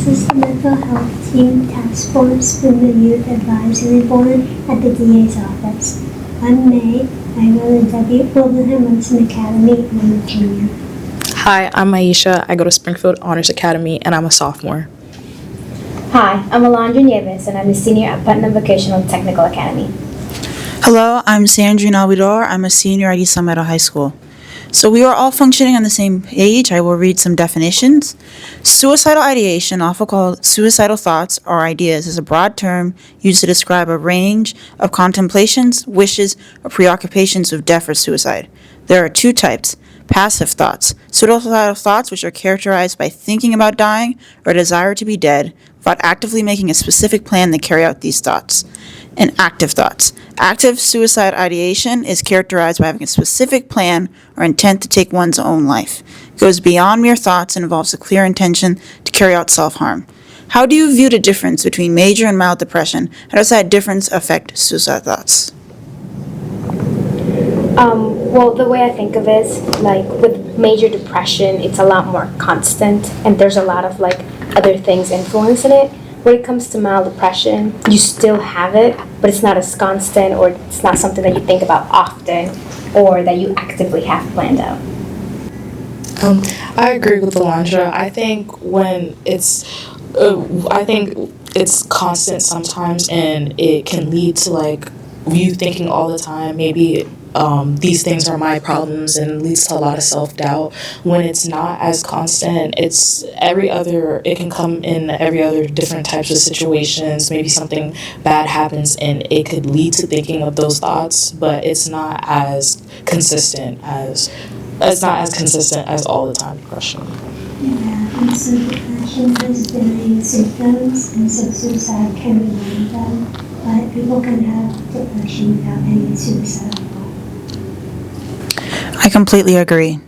is the Mental Health Team Task Force from the Youth Advisory Board at the DA's office. I'm May. I go to W. Wilbraham Wilson Academy and I'm a junior. Hi, I'm Aisha. I go to Springfield Honors Academy and I'm a sophomore. Hi, I'm Alondra Nieves and I'm a senior at Putnam Vocational Technical Academy. Hello, I'm Sandrine Alvidor. I'm a senior at East Meadow High School. So we are all functioning on the same page. I will read some definitions. Suicidal ideation, often called suicidal thoughts or ideas, is a broad term used to describe a range of contemplations, wishes, or preoccupations with death or suicide. There are two types. Passive thoughts. Suicidal thoughts, which are characterized by thinking about dying or desire to be dead, without actively making a specific plan to carry out these thoughts. And active thoughts. Active suicide ideation is characterized by having a specific plan or intent to take one's own life. It goes beyond mere thoughts and involves a clear intention to carry out self-harm. How do you view the difference between major and mild depression? How does that difference affect suicide thoughts? Well, the way I think of it is, like, with major depression, it's a lot more constant, and there's a lot of, like, other things influencing it. When it comes to mild depression, you still have it, but it's not as constant, or it's not something that you think about often, or that you actively have planned out. I agree with Alondra. I think it's constant sometimes, and it can lead to like you thinking all the time. Maybe these things are my problems, and leads to a lot of self-doubt. When it's not as constant, it can come in every other different types of situations. Maybe something bad happens and it could lead to thinking of those thoughts, but it's not as consistent as all the time depression. Yeah, and so depression has varying symptoms, and so suicide can be one of them, but people can have depression without any suicidal thought. I completely agree.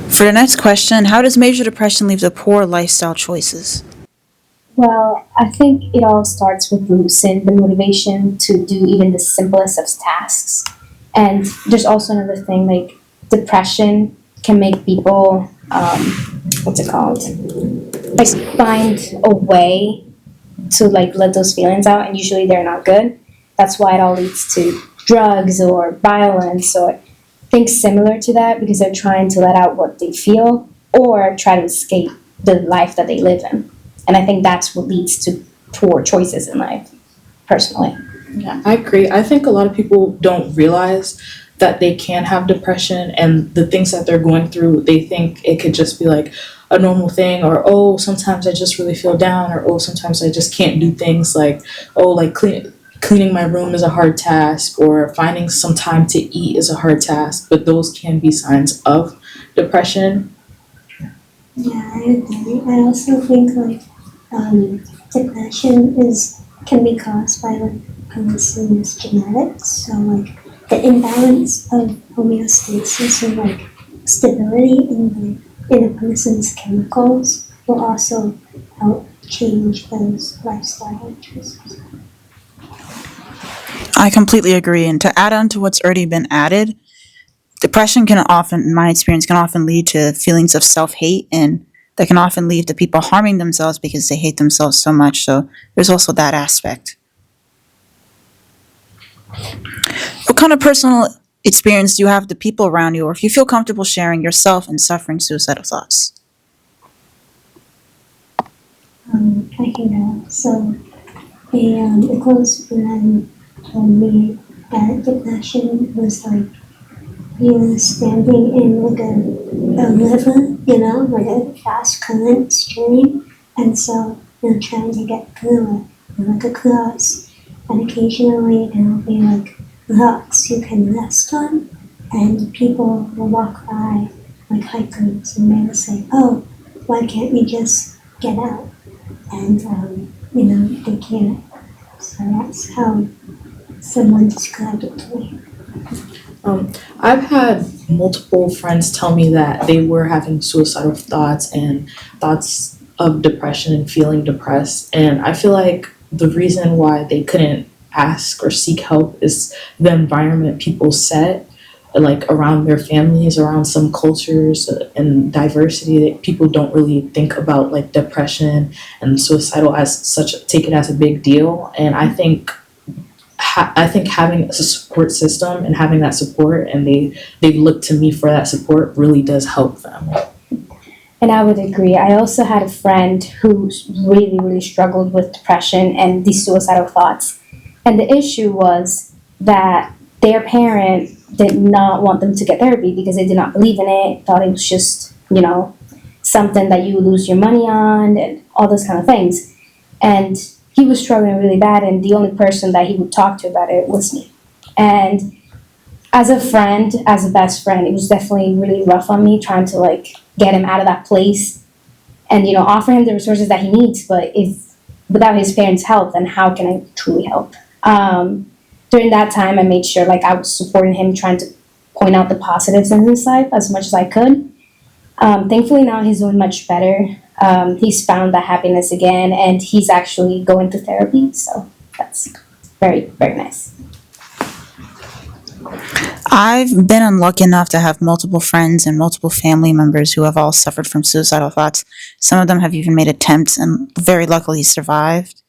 For the next question, how does major depression lead to poor lifestyle choices? Well, I think it all starts with losing the motivation to do even the simplest of tasks. And there's also another thing, like depression can make people, like find a way to like let those feelings out, and usually they're not good. That's why it all leads to drugs or violence or things similar to that, because they're trying to let out what they feel or try to escape the life that they live in. And I think that's what leads to poor choices in life, personally. Yeah, I agree. I think a lot of people don't realize that they can have depression, and the things that they're going through, they think it could just be like a normal thing, or oh, sometimes I just really feel down, or oh, sometimes I just can't do things like, oh, like cleaning my room is a hard task, or finding some time to eat is a hard task, but those can be signs of depression. Yeah, I agree. I also think like depression can be caused by like a person's genetics. So like the imbalance of homeostasis or like stability in a person's chemicals will also help change those lifestyle choices. I completely agree. And to add on to what's already been added, depression can often, in my experience, can often lead to feelings of self-hate, and that can often lead to people harming themselves because they hate themselves so much. So there's also that aspect. What kind of personal experience do you have with the people around you, or if you feel comfortable sharing yourself and suffering suicidal thoughts? I can go. So a close friend told me that depression was like you standing in like a river, like a fast current stream, and so you're trying to get through it, like across, and occasionally there'll be like rocks you can rest on, and people will walk by, like hikers, and they'll say, "Oh, why can't we just get out?" And they can't. So that's how someone described it to me. I've had multiple friends tell me that they were having suicidal thoughts and thoughts of depression and feeling depressed. And I feel like the reason why they couldn't ask or seek help is the environment people set. like around their families, around some cultures and diversity, that people don't really think about like depression and suicidal as such, take it as a big deal. And I think having a support system and having that support, and they've looked to me for that support, really does help them. And I would agree. I also had a friend who really, really struggled with depression and these suicidal thoughts. And the issue was that their parent did not want them to get therapy because they did not believe in it, thought it was just, something that you would lose your money on and all those kind of things. And he was struggling really bad, and the only person that he would talk to about it was me. And as a friend, as a best friend, it was definitely really rough on me trying to like get him out of that place and offer him the resources that he needs. But if without his parents' help, then how can I truly help? During that time, I made sure like I was supporting him, trying to point out the positives in his life as much as I could. Thankfully, now he's doing much better. He's found that happiness again, and he's actually going to therapy. So that's very, very nice. I've been unlucky enough to have multiple friends and multiple family members who have all suffered from suicidal thoughts. Some of them have even made attempts and very luckily survived.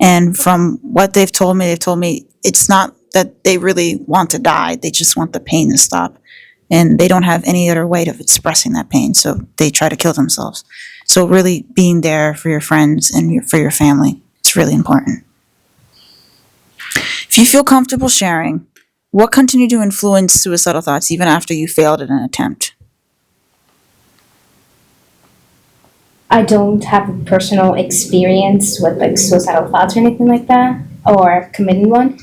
And from what they've told me it's not that they really want to die, they just want the pain to stop. And they don't have any other way of expressing that pain, so they try to kill themselves. So really being there for your friends and for your family, it's really important. If you feel comfortable sharing, what continued to influence suicidal thoughts even after you failed at an attempt? I don't have a personal experience with like suicidal thoughts or anything like that, or committing one.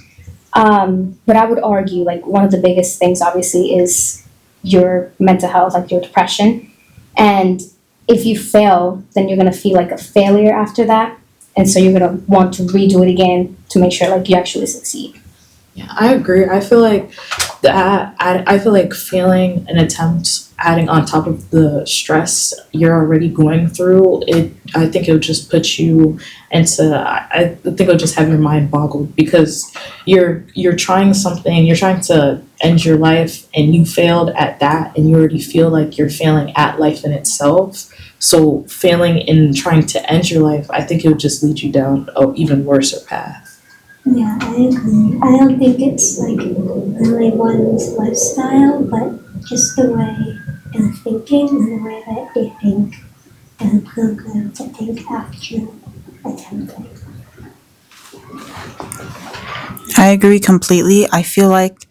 But I would argue like one of the biggest things obviously is your mental health, like your depression. And if you fail, then you're gonna feel like a failure after that. And so you're gonna want to redo it again to make sure like you actually succeed. Yeah, I agree. I feel like I feel like failing an attempt, adding on top of the stress you're already going through, I think it would just put you into. I think it would just have your mind boggled, because you're trying something, you're trying to end your life, and you failed at that, and you already feel like you're failing at life in itself. So failing in trying to end your life, I think it would just lead you down an even worse path. Yeah, I agree. I don't think it's like really one's lifestyle, but just the way and thinking and the way that they think and program to think after attempting. I agree completely. I feel like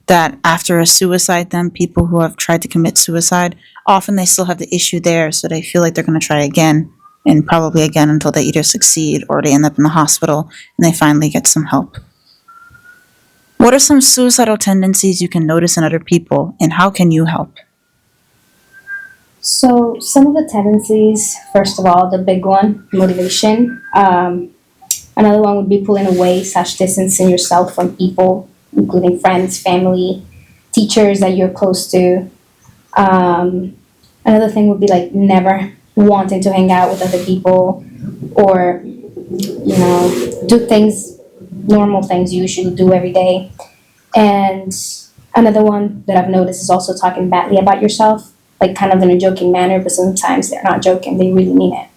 that after a suicide, then people who have tried to commit suicide, often they still have the issue there, so they feel like they're going to try again and probably again until they either succeed or they end up in the hospital and they finally get some help. What are some suicidal tendencies you can notice in other people, and how can you help? So some of the tendencies, first of all, the big one, motivation. Another one would be pulling away / distancing yourself from people, including friends, family, teachers that you're close to. Another thing would be like never wanting to hang out with other people, or do things, normal things you usually do every day. And another one that I've noticed is also talking badly about yourself, like kind of in a joking manner, but sometimes they're not joking, they really mean it.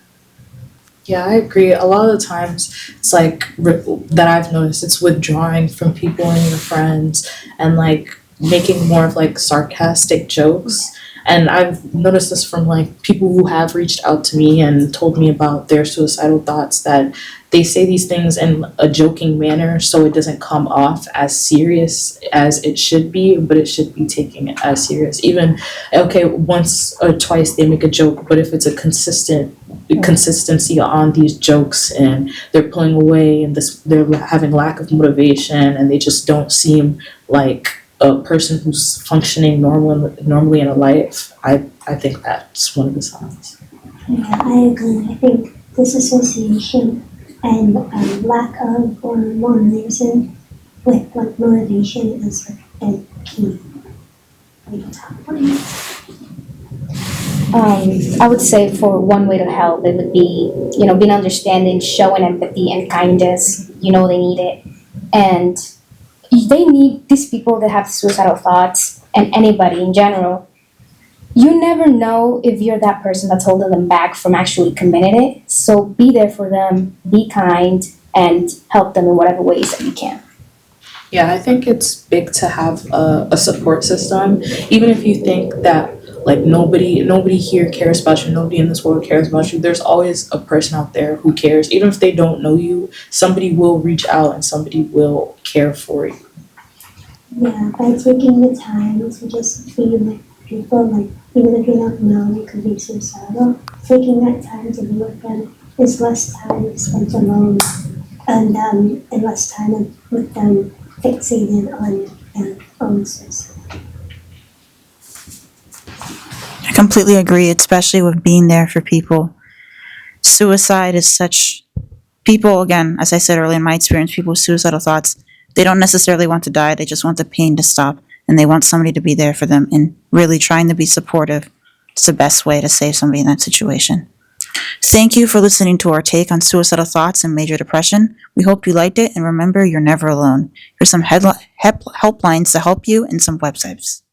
Yeah, I agree. A lot of the times, it's like that I've noticed, it's withdrawing from people and your friends, and like making more of like sarcastic jokes. And I've noticed this from like people who have reached out to me and told me about their suicidal thoughts, that they say these things in a joking manner, so it doesn't come off as serious as it should be, but it should be taken as serious. Even, okay, once or twice they make a joke, but if it's a consistency on these jokes, and they're pulling away, and they're having lack of motivation, and they just don't seem like a person who's functioning normally in a life, I think that's one of the signs. Yeah, I agree. I think disassociation and lack of or motivation with like motivation is like a key. Like top one. I would say for one way to help, it would be, being understanding, showing empathy and kindness. They need it. And these people that have suicidal thoughts, and anybody in general, you never know if you're that person that's holding them back from actually committing it. So be there for them, be kind, and help them in whatever ways that you can. Yeah, I think it's big to have a support system, even if you think that like nobody here cares about you, nobody in this world cares about you. There's always a person out there who cares, even if they don't know you. Somebody will reach out and somebody will care for you. Yeah, by taking the time to just be with people, like even if you don't know you could be suicidal, taking that time to be with them is less time spent alone and less time with them fixated on their own suicide. I completely agree, especially with being there for people. Suicide is such, people, again, as I said earlier, in my experience, people with suicidal thoughts, they don't necessarily want to die, they just want the pain to stop, and they want somebody to be there for them, and really trying to be supportive is the best way to save somebody in that situation. Thank you for listening to our take on suicidal thoughts and major depression. We hope you liked it, and remember, you're never alone. Here's some helplines to help you and some websites.